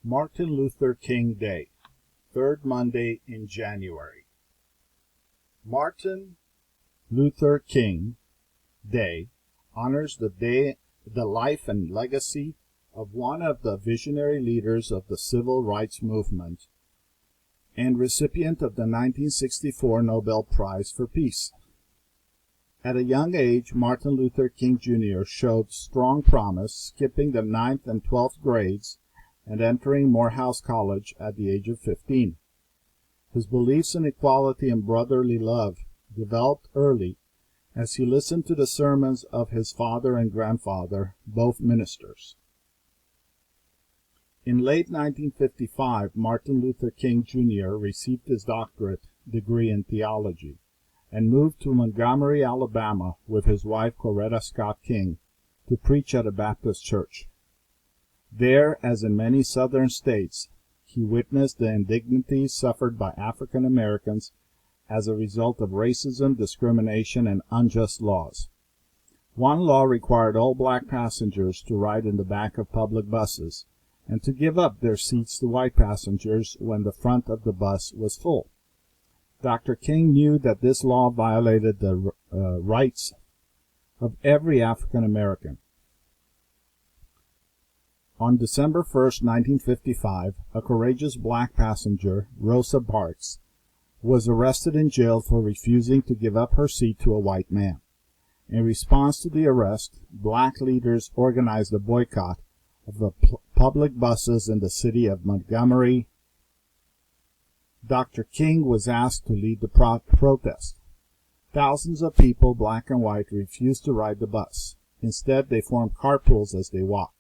Martin Luther King Day, third Monday in January. Martin Luther King Day honors the life and legacy of one of the visionary leaders of the civil rights movement and recipient of the 1964 Nobel Prize for Peace. At a young age, Martin Luther King Jr. showed strong promise, skipping the 9th and 12th grades and entering Morehouse College at the age of 15. His beliefs in equality and brotherly love developed early as he listened to the sermons of his father and grandfather, both ministers. In late 1955, Martin Luther King Jr. received his doctorate degree in theology and moved to Montgomery, Alabama with his wife Coretta Scott King to preach at a Baptist church. There, as in many southern states, he witnessed the indignities suffered by African Americans as a result of racism, discrimination, and unjust laws. One law required all black passengers to ride in the back of public buses and to give up their seats to white passengers when the front of the bus was full. Dr. King knew that this law violated the rights of every African American. On December 1, 1955, a courageous black passenger, Rosa Parks, was arrested and jailed for refusing to give up her seat to a white man. In response to the arrest, black leaders organized a boycott of the public buses in the city of Montgomery. Dr. King was asked to lead the protest. Thousands of people, black and white, refused to ride the bus. Instead, they formed carpools as they walked.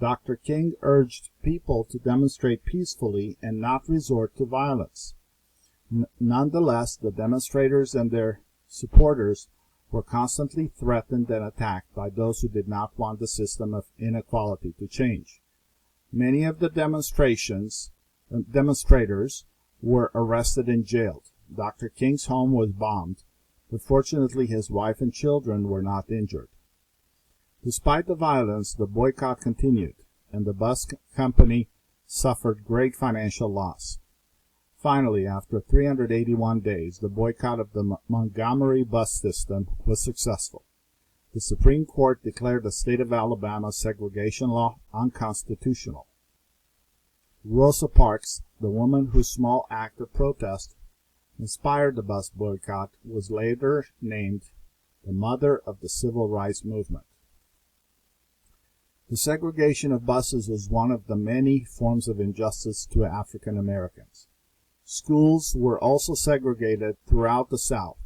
Dr. King urged people to demonstrate peacefully and not resort to violence. Nonetheless, the demonstrators and their supporters were constantly threatened and attacked by those who did not want the system of inequality to change. Many of the demonstrators were arrested and jailed. Dr. King's home was bombed, but fortunately his wife and children were not injured. Despite the violence, the boycott continued, and the bus company suffered great financial loss. Finally, after 381 days, the boycott of the Montgomery bus system was successful. The Supreme Court declared the state of Alabama's segregation law unconstitutional. Rosa Parks, the woman whose small act of protest inspired the bus boycott, was later named the mother of the civil rights movement. The segregation of buses was one of the many forms of injustice to African Americans. Schools were also segregated throughout the South,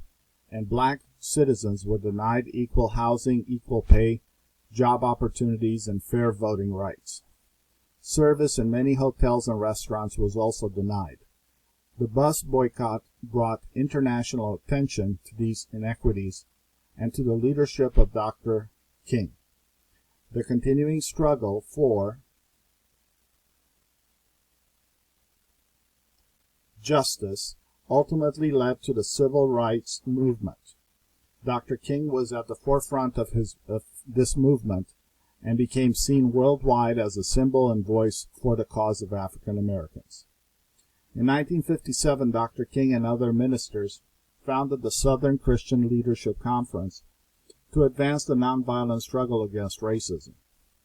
and black citizens were denied equal housing, equal pay, job opportunities, and fair voting rights. Service in many hotels and restaurants was also denied. The bus boycott brought international attention to these inequities and to the leadership of Dr. King. The continuing struggle for justice ultimately led to the civil rights movement. Dr. King was at the forefront of this movement and became seen worldwide as a symbol and voice for the cause of African Americans. In 1957, Dr. King and other ministers founded the Southern Christian Leadership Conference to advance the nonviolent struggle against racism.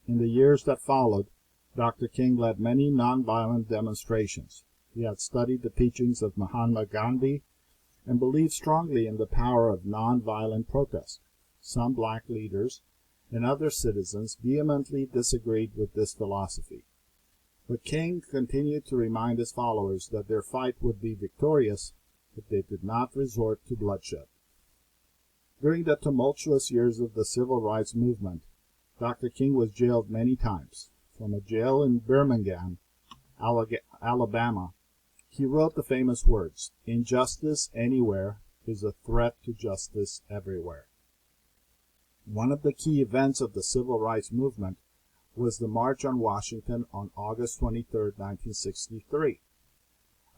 In the years that followed, Dr. King led many nonviolent demonstrations. He had studied the teachings of Mahatma Gandhi and believed strongly in the power of nonviolent protest. Some black leaders and other citizens vehemently disagreed with this philosophy. But King continued to remind his followers that their fight would be victorious if they did not resort to bloodshed. During the tumultuous years of the civil rights movement, Dr. King was jailed many times. From a jail in Birmingham, Alabama, he wrote the famous words, "Injustice anywhere is a threat to justice everywhere." One of the key events of the civil rights movement was the March on Washington on August 23, 1963.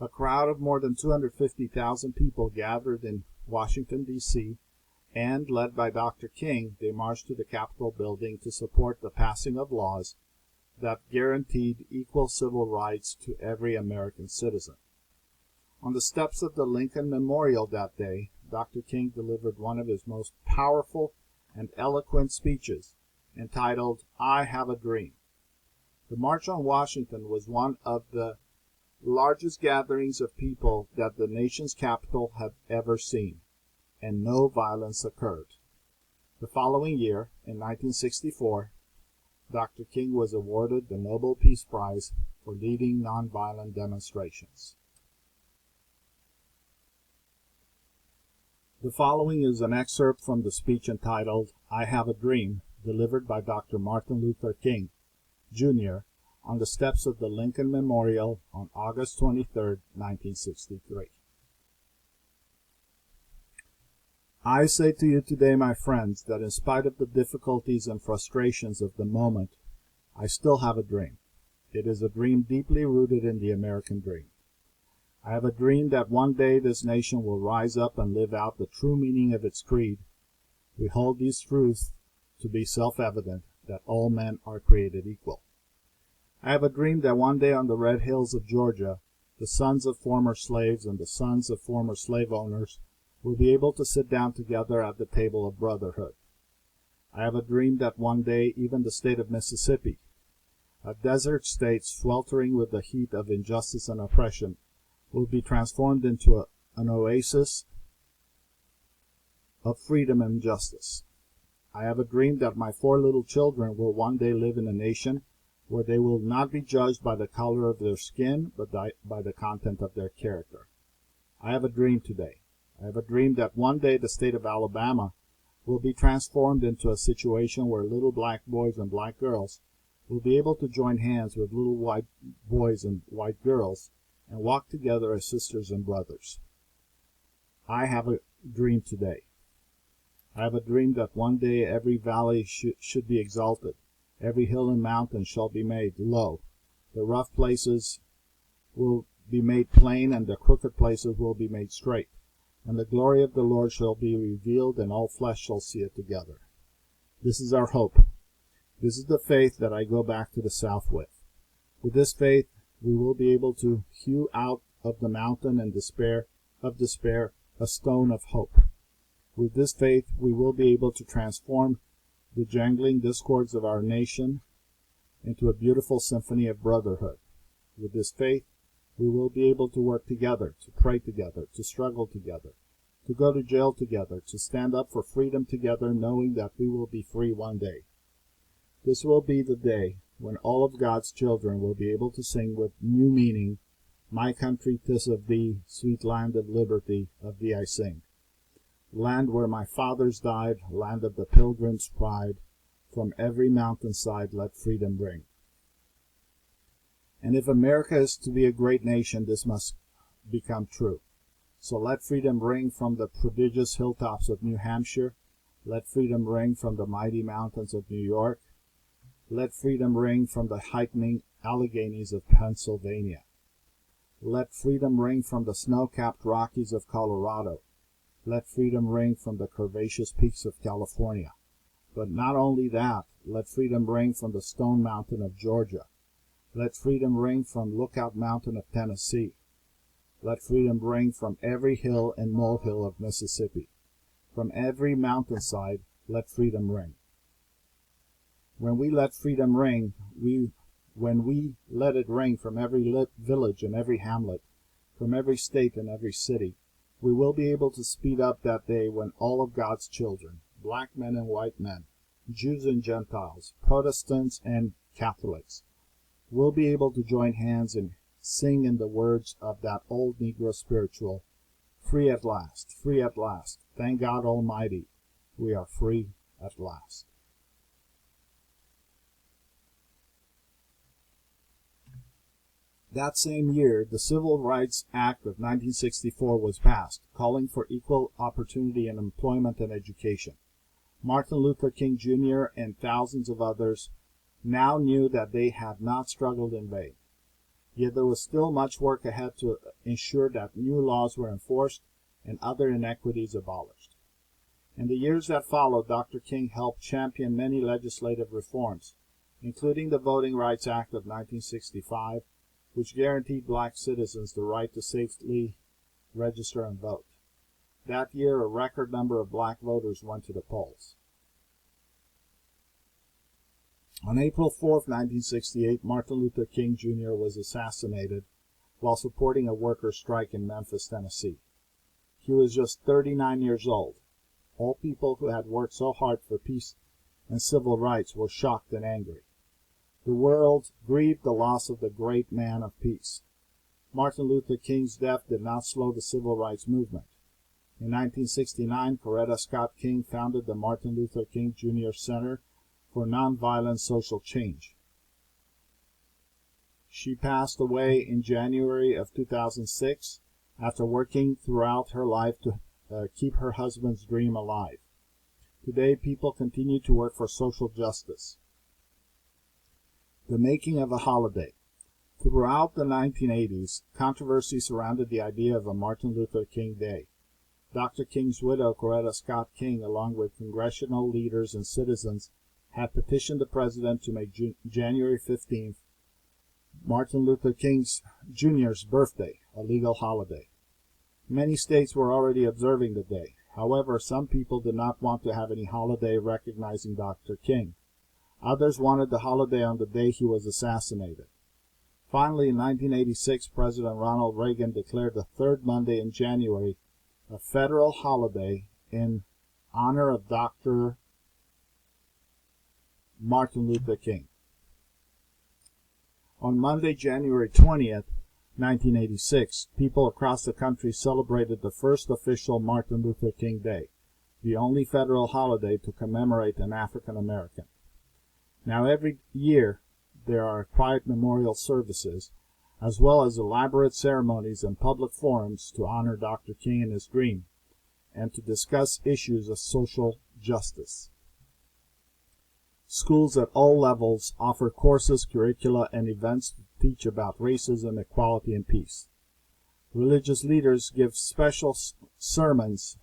A crowd of more than 250,000 people gathered in Washington, D.C., and, led by Dr. King, they marched to the Capitol building to support the passing of laws that guaranteed equal civil rights to every American citizen. On the steps of the Lincoln Memorial that day, Dr. King delivered one of his most powerful and eloquent speeches, entitled, "I Have a Dream." The March on Washington was one of the largest gatherings of people that the nation's capital had ever seen, and no violence occurred. The following year, in 1964, Dr. King was awarded the Nobel Peace Prize for leading nonviolent demonstrations. The following is an excerpt from the speech entitled, "I Have a Dream," delivered by Dr. Martin Luther King, Jr., on the steps of the Lincoln Memorial on August 23, 1963. I say to you today, my friends, that in spite of the difficulties and frustrations of the moment, I still have a dream. It is a dream deeply rooted in the American dream. I have a dream that one day this nation will rise up and live out the true meaning of its creed. We hold these truths to be self-evident, that all men are created equal. I have a dream that one day on the red hills of Georgia, the sons of former slaves and the sons of former slave owners will be able to sit down together at the table of brotherhood. I have a dream that one day even the state of Mississippi, a desert state sweltering with the heat of injustice and oppression, will be transformed into an oasis of freedom and justice. I have a dream that my 4 little children will one day live in a nation where they will not be judged by the color of their skin, but by the content of their character. I have a dream today. I have a dream that one day the state of Alabama will be transformed into a situation where little black boys and black girls will be able to join hands with little white boys and white girls and walk together as sisters and brothers. I have a dream today. I have a dream that one day every valley should be exalted, every hill and mountain shall be made low, the rough places will be made plain, and the crooked places will be made straight, and the glory of the Lord shall be revealed, and all flesh shall see it together. This is our hope. This is the faith that I go back to the South with. With this faith, we will be able to hew out of the mountain and despair a stone of hope. With this faith, we will be able to transform the jangling discords of our nation into a beautiful symphony of brotherhood. With this faith, we will be able to work together, to pray together, to struggle together, to go to jail together, to stand up for freedom together, knowing that we will be free one day. This will be the day when all of God's children will be able to sing with new meaning, "My country, 'tis of thee, sweet land of liberty, of thee I sing. Land where my fathers died, land of the pilgrim's pride, from every mountainside let freedom ring." And if America is to be a great nation, this must become true. So let freedom ring from the prodigious hilltops of New Hampshire. Let freedom ring from the mighty mountains of New York. Let freedom ring from the heightening Alleghenies of Pennsylvania. Let freedom ring from the snow-capped Rockies of Colorado. Let freedom ring from the curvaceous peaks of California. But not only that, let freedom ring from the Stone Mountain of Georgia. Let freedom ring from Lookout Mountain of Tennessee. Let freedom ring from every hill and molehill of Mississippi. From every mountainside, let freedom ring. When we let freedom ring, when we let it ring from every village and every hamlet, from every state and every city, we will be able to speed up that day when all of God's children, black men and white men, Jews and Gentiles, Protestants and Catholics, will be able to join hands and sing in the words of that old Negro spiritual, "Free at last, free at last. Thank God Almighty, we are free at last." That same year, the Civil Rights Act of 1964 was passed, calling for equal opportunity in employment and education. Martin Luther King Jr. and thousands of others now knew that they had not struggled in vain. Yet there was still much work ahead to ensure that new laws were enforced and other inequities abolished. In the years that followed, Dr. King helped champion many legislative reforms, including the Voting Rights Act of 1965, which guaranteed black citizens the right to safely register and vote. That year, a record number of black voters went to the polls. On April 4, 1968, Martin Luther King Jr. was assassinated while supporting a workers' strike in Memphis, Tennessee. He was just 39 years old. All people who had worked so hard for peace and civil rights were shocked and angry. The world grieved the loss of the great man of peace. Martin Luther King's death did not slow the civil rights movement. In 1969, Coretta Scott King founded the Martin Luther King Jr. Center for Nonviolent Social Change. She passed away in January of 2006 after working throughout her life to keep her husband's dream alive. Today, people continue to work for social justice. The making of a holiday. Throughout the 1980s, controversy surrounded the idea of a Martin Luther King Day. Dr. King's widow, Coretta Scott King, along with congressional leaders and citizens, had petitioned the president to make January 15th, Martin Luther King Jr.'s birthday, a legal holiday. Many states were already observing the day. However, some people did not want to have any holiday recognizing Dr. King. Others wanted the holiday on the day he was assassinated. Finally, in 1986, President Ronald Reagan declared the third Monday in January a federal holiday in honor of Dr. Martin Luther King. On Monday, January 20th, 1986, people across the country celebrated the first official Martin Luther King Day, the only federal holiday to commemorate an African American. Now, every year, there are quiet memorial services, as well as elaborate ceremonies and public forums to honor Dr. King and his dream, and to discuss issues of social justice. Schools at all levels offer courses, curricula, and events to teach about racism, equality, and peace. Religious leaders give special sermons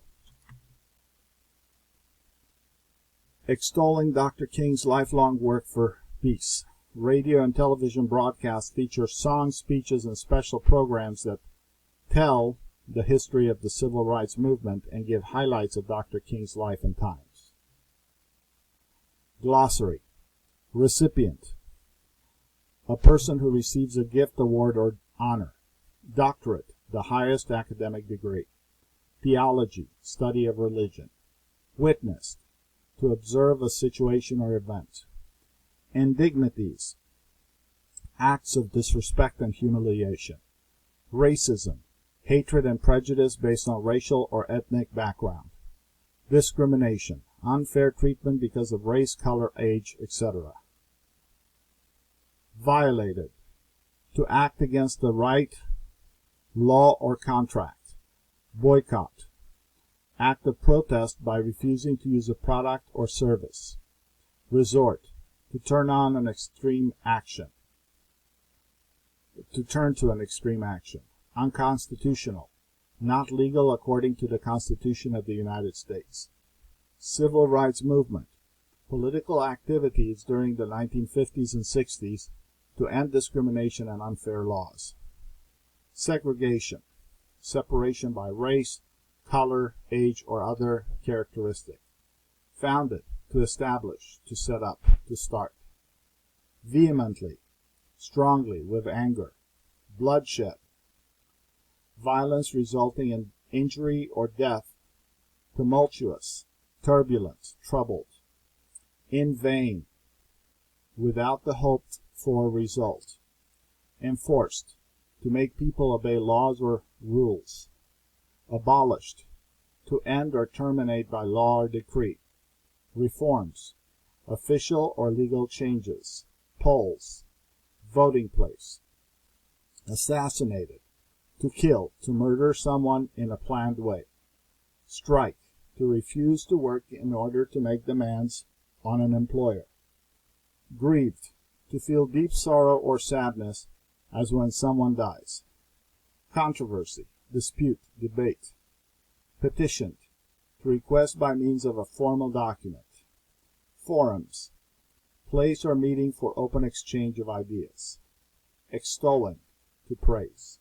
extolling Dr. King's lifelong work for peace. Radio and television broadcasts feature songs, speeches, and special programs that tell the history of the civil rights movement and give highlights of Dr. King's life and times. Glossary. Recipient. A person who receives a gift, award, or honor. Doctorate, the highest academic degree. Theology, study of religion. Witnessed, to observe a situation or event. Indignities, acts of disrespect and humiliation. Racism, hatred and prejudice based on racial or ethnic background. Discrimination, unfair treatment because of race, color, age, etc. Violated, to act against the right, law, or contract. Boycott, act of protest by refusing to use a product or service. Resort, to turn to an extreme action. Unconstitutional, not legal according to the Constitution of the United States. Civil rights movement, political activities during the 1950s and 60s to end discrimination and unfair laws. Segregation, separation by race, color, age, or other characteristic. Founded, to establish, to set up, to start. Vehemently, strongly, with anger. Bloodshed, violence resulting in injury or death. Tumultuous, turbulent, troubled. In vain, without the hoped for result. Enforced, to make people obey laws or rules. Abolished, to end or terminate by law or decree. Reforms, official or legal changes. Polls, voting place. Assassinated, to kill, to murder someone in a planned way. Strike, to refuse to work in order to make demands on an employer. Grieved, to feel deep sorrow or sadness as when someone dies. Controversy, dispute, debate. Petitioned, to request by means of a formal document. Forums, place or meeting for open exchange of ideas. Extolling, to praise.